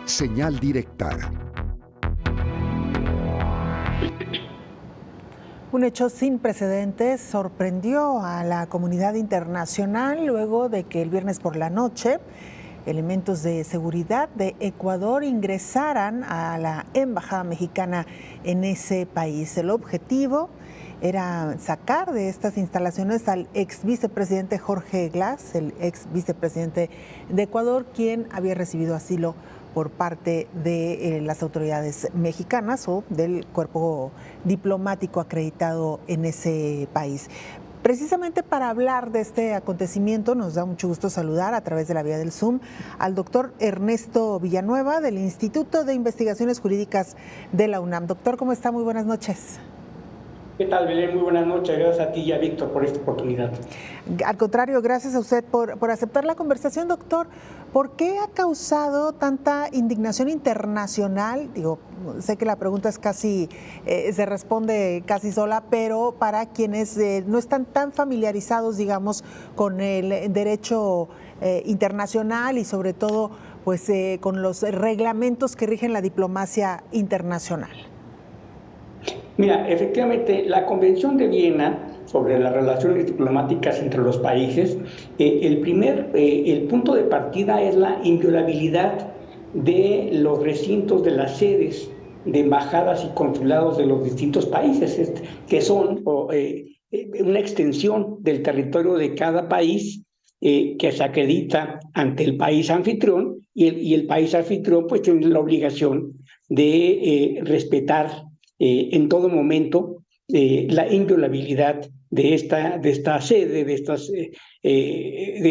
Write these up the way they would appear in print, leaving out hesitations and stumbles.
Señal directa. Un hecho sin precedentes sorprendió a la comunidad internacional luego de que el viernes por la noche elementos de seguridad de Ecuador ingresaran a la embajada mexicana en ese país. El objetivo era sacar de estas instalaciones al ex vicepresidente Jorge Glass, el ex vicepresidente de Ecuador, quien había recibido asilo por parte de las autoridades mexicanas o del cuerpo diplomático acreditado en ese país. Precisamente para hablar de este acontecimiento nos da mucho gusto saludar a través de la vía del Zoom al doctor Ernesto Villanueva del Instituto de Investigaciones Jurídicas de la UNAM. Doctor, ¿cómo está? Muy buenas noches. ¿Qué tal, Belén? Muy buenas noches. Gracias a ti y a Víctor por esta oportunidad. Al contrario, gracias a usted por aceptar la conversación, doctor. ¿Por qué ha causado tanta indignación internacional? Digo, sé que la pregunta es casi, se responde casi sola, pero para quienes no están tan familiarizados, digamos, con el derecho internacional y sobre todo, pues, con los reglamentos que rigen la diplomacia internacional. Mira, efectivamente, la Convención de Viena sobre las relaciones diplomáticas entre los países, el punto de partida es la inviolabilidad de los recintos de las sedes de embajadas y consulados de los distintos países, que son una extensión del territorio de cada país que se acredita ante el país anfitrión, y el país anfitrión pues tiene la obligación de respetar en todo momento la inviolabilidad de esta sede, de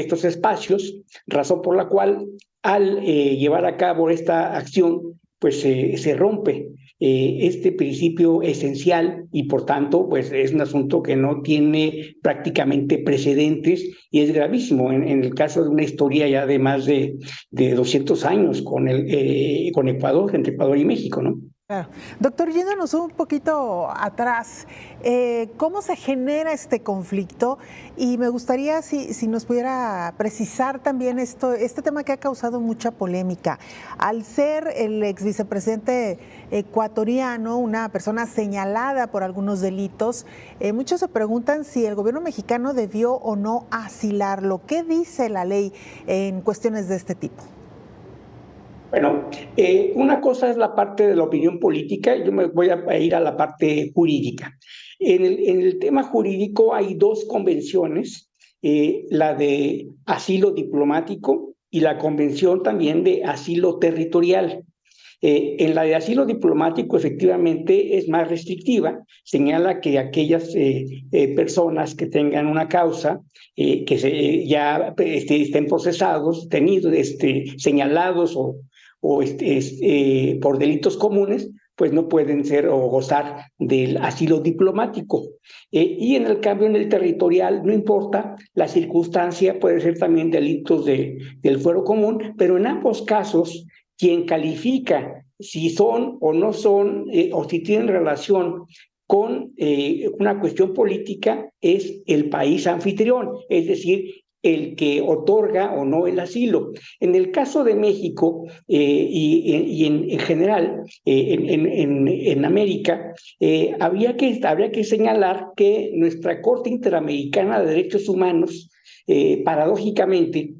estos espacios, razón por la cual al llevar a cabo esta acción, pues se rompe este principio esencial y por tanto pues es un asunto que no tiene prácticamente precedentes y es gravísimo en el caso de una historia ya de más de 200 años con Ecuador, entre Ecuador y México, ¿no? Claro. Doctor, yéndonos un poquito atrás, ¿cómo se genera este conflicto? Y me gustaría si nos pudiera precisar también este tema que ha causado mucha polémica. Al ser el ex vicepresidente ecuatoriano una persona señalada por algunos delitos, muchos se preguntan si el gobierno mexicano debió o no asilarlo. ¿Qué dice la ley en cuestiones de este tipo? Bueno, una cosa es la parte de la opinión política, yo me voy a ir a la parte jurídica. En el tema jurídico hay dos convenciones, la de asilo diplomático y la convención también de asilo territorial. En la de asilo diplomático efectivamente es más restrictiva, señala que aquellas personas que tengan una causa, que ya estén procesados, señalados o por delitos comunes, pues no pueden ser o gozar del asilo diplomático. Y en el cambio en el territorial, no importa la circunstancia, puede ser también delitos del fuero común, pero en ambos casos, quien califica si son o no son, o si tienen relación con una cuestión política, es el país anfitrión, es decir, el que otorga o no el asilo. En el caso de México y en general en América, habría que señalar que nuestra Corte Interamericana de Derechos Humanos, paradójicamente,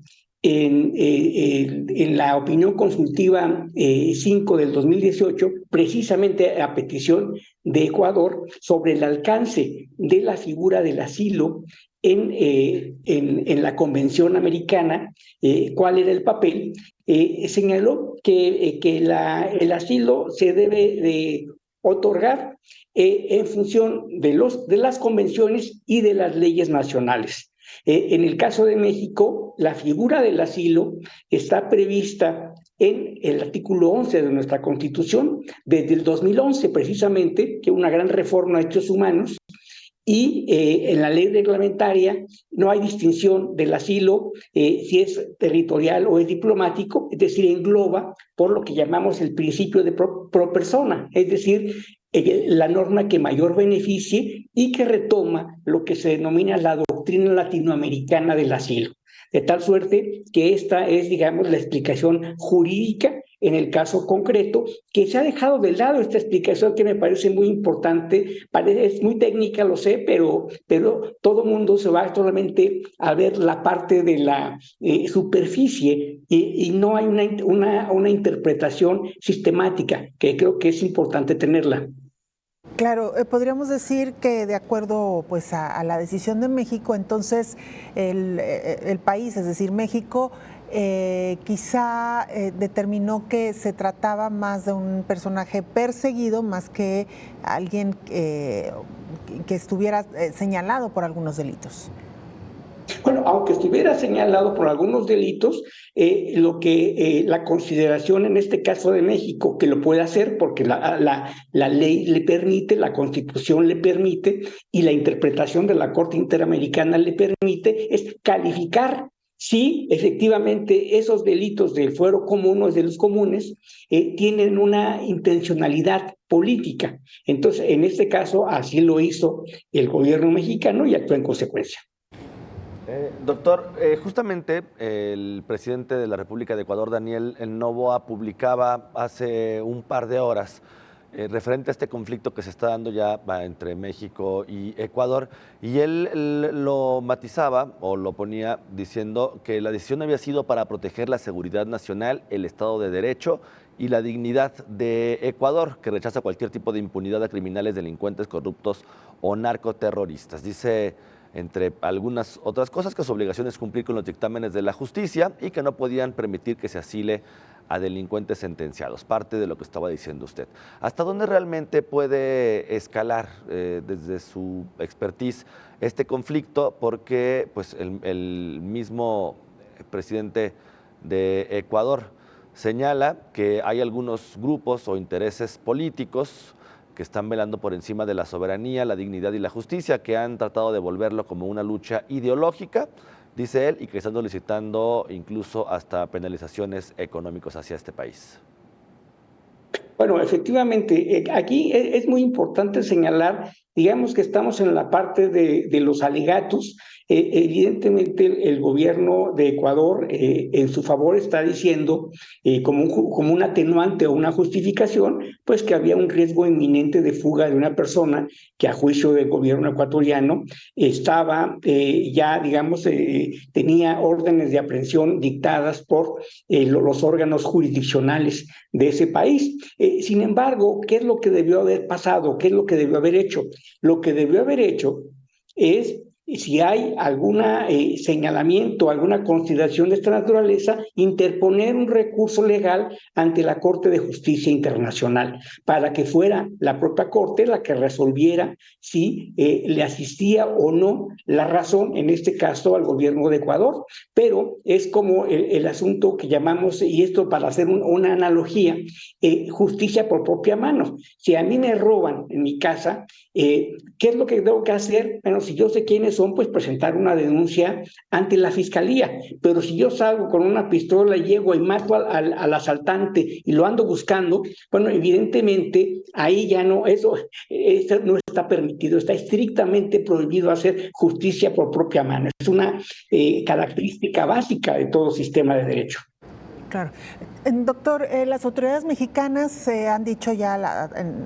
en la opinión consultiva 5 del 2018, precisamente a petición de Ecuador, sobre el alcance de la figura del asilo en la Convención Americana, cuál era el papel, señaló que el asilo se debe de otorgar en función de las convenciones y de las leyes nacionales. En el caso de México, la figura del asilo está prevista en el artículo 11 de nuestra Constitución, desde el 2011 precisamente, que una gran reforma de derechos humanos, y en la ley reglamentaria no hay distinción del asilo, si es territorial o es diplomático, es decir, engloba por lo que llamamos el principio de pro persona, es decir, la norma que mayor beneficie y que retoma lo que se denomina la doctrina latinoamericana del asilo. De tal suerte que esta es, digamos, la explicación jurídica en el caso concreto, que se ha dejado de lado esta explicación que me parece muy importante, es muy técnica, lo sé, pero todo el mundo se va solamente a ver la parte de la superficie y no hay una interpretación sistemática, que creo que es importante tenerla. Claro, podríamos decir que de acuerdo pues a la decisión de México, entonces el país, es decir, México, quizá determinó que se trataba más de un personaje perseguido más que alguien que estuviera señalado por algunos delitos. Bueno, aunque estuviera señalado por algunos delitos, la consideración en este caso de México, que lo puede hacer porque la ley le permite, la Constitución le permite y la interpretación de la Corte Interamericana le permite, es calificar si efectivamente esos delitos del fuero común o de los comunes tienen una intencionalidad política. Entonces, en este caso, así lo hizo el gobierno mexicano y actuó en consecuencia. Doctor, justamente el presidente de la República de Ecuador, Daniel Noboa, publicaba hace un par de horas referente a este conflicto que se está dando ya entre México y Ecuador, y él lo matizaba o lo ponía diciendo que la decisión había sido para proteger la seguridad nacional, el Estado de Derecho y la dignidad de Ecuador, que rechaza cualquier tipo de impunidad a criminales, delincuentes, corruptos o narcoterroristas. Dice, entre algunas otras cosas, que su obligación es cumplir con los dictámenes de la justicia y que no podían permitir que se asile a delincuentes sentenciados. Parte de lo que estaba diciendo usted. ¿Hasta dónde realmente puede escalar desde su expertise este conflicto? Porque pues, el mismo presidente de Ecuador señala que hay algunos grupos o intereses políticos que están velando por encima de la soberanía, la dignidad y la justicia, que han tratado de volverlo como una lucha ideológica, dice él, y que están solicitando incluso hasta penalizaciones económicas hacia este país. Bueno, efectivamente, aquí es muy importante señalar, digamos que estamos en la parte de los alegatos. Evidentemente, el gobierno de Ecuador en su favor está diciendo, como un atenuante o una justificación, pues que había un riesgo inminente de fuga de una persona que a juicio del gobierno ecuatoriano estaba ya, digamos, tenía órdenes de aprehensión dictadas por los órganos jurisdiccionales de ese país. Sin embargo, ¿qué es lo que debió haber pasado? ¿Qué es lo que debió haber hecho? Lo que debió haber hecho es, si hay algún señalamiento, alguna consideración de esta naturaleza, interponer un recurso legal ante la Corte de Justicia Internacional para que fuera la propia Corte la que resolviera si le asistía o no la razón, en este caso al gobierno de Ecuador. Pero es como el asunto que llamamos, y esto para hacer una analogía, justicia por propia mano. Si a mí me roban en mi casa, ¿qué es lo que tengo que hacer? Bueno, si yo sé quiénes son, pues presentar una denuncia ante la fiscalía. Pero si yo salgo con una pistola y llego y mato al asaltante y lo ando buscando, bueno, evidentemente ahí ya no, eso no está permitido, está estrictamente prohibido hacer justicia por propia mano. Es una característica básica de todo sistema de derecho. Claro. Doctor, las autoridades mexicanas han dicho ya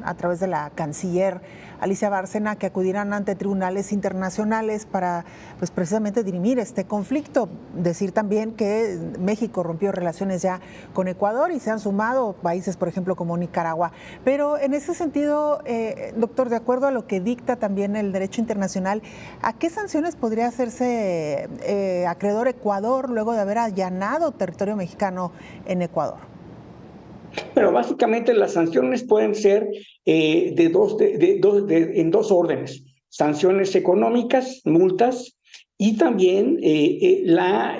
a través de la canciller Alicia Bárcena que acudirán ante tribunales internacionales para pues, precisamente dirimir este conflicto. Decir también que México rompió relaciones ya con Ecuador y se han sumado países, por ejemplo, como Nicaragua. Pero en ese sentido, doctor, de acuerdo a lo que dicta también el derecho internacional, ¿a qué sanciones podría hacerse acreedor Ecuador luego de haber allanado territorio mexicano en Ecuador? Bueno, básicamente las sanciones pueden ser en dos órdenes: sanciones económicas, multas, y también la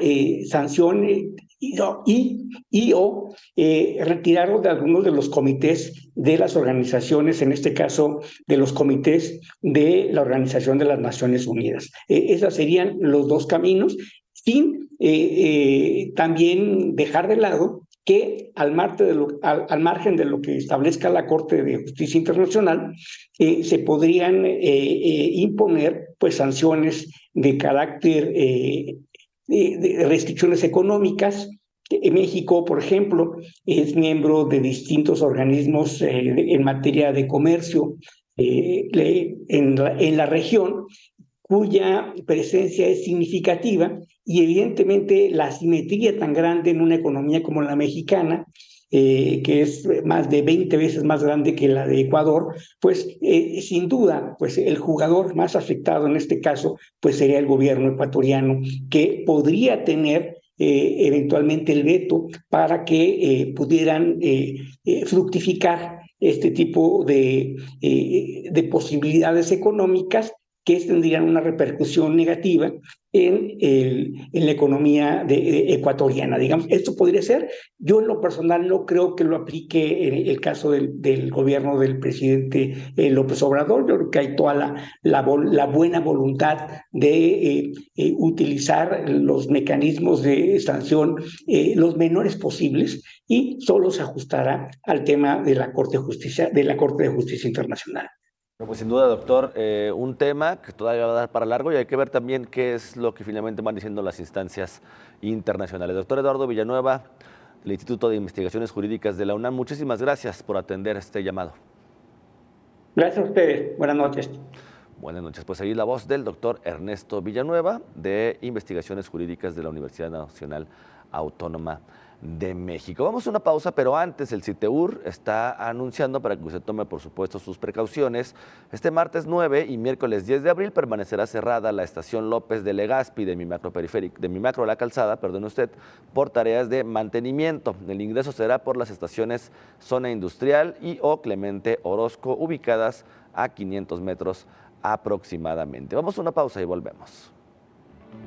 sanción o retirarlo de algunos de los comités de las organizaciones, en este caso de los comités de la Organización de las Naciones Unidas. Esos serían los dos caminos, sin también dejar de lado que al margen de lo que establezca la Corte de Justicia Internacional, se podrían imponer pues, sanciones de carácter de restricciones económicas México, por ejemplo, es miembro de distintos organismos en materia de comercio en la región, cuya presencia es significativa y evidentemente la asimetría tan grande en una economía como la mexicana, que es más de 20 veces más grande que la de Ecuador, pues sin duda, pues el jugador más afectado en este caso, pues sería el gobierno ecuatoriano, que podría tener eventualmente el veto para que pudieran fructificar este tipo de posibilidades económicas que tendrían una repercusión negativa en la economía ecuatoriana. Digamos, esto podría ser, yo en lo personal no creo que lo aplique en el caso del gobierno del presidente López Obrador. Yo creo que hay toda la buena voluntad de utilizar los mecanismos de sanción los menores posibles y solo se ajustará al tema de la Corte de Justicia Internacional. Bueno, pues sin duda, doctor, un tema que todavía va a dar para largo y hay que ver también qué es lo que finalmente van diciendo las instancias internacionales. Doctor Eduardo Villanueva, del Instituto de Investigaciones Jurídicas de la UNAM, muchísimas gracias por atender este llamado. Gracias a ustedes. Buenas noches. Buenas noches. Pues ahí la voz del doctor Ernesto Villanueva, de Investigaciones Jurídicas de la Universidad Nacional Autónoma de México. Vamos a una pausa, pero antes el CITEUR está anunciando para que usted tome, por supuesto, sus precauciones. Este martes 9 y miércoles 10 de abril permanecerá cerrada la estación López de Legazpi de mi macro La Calzada, perdone usted, por tareas de mantenimiento. El ingreso será por las estaciones Zona Industrial y o Clemente Orozco, ubicadas a 500 metros aproximadamente. Vamos a una pausa y volvemos.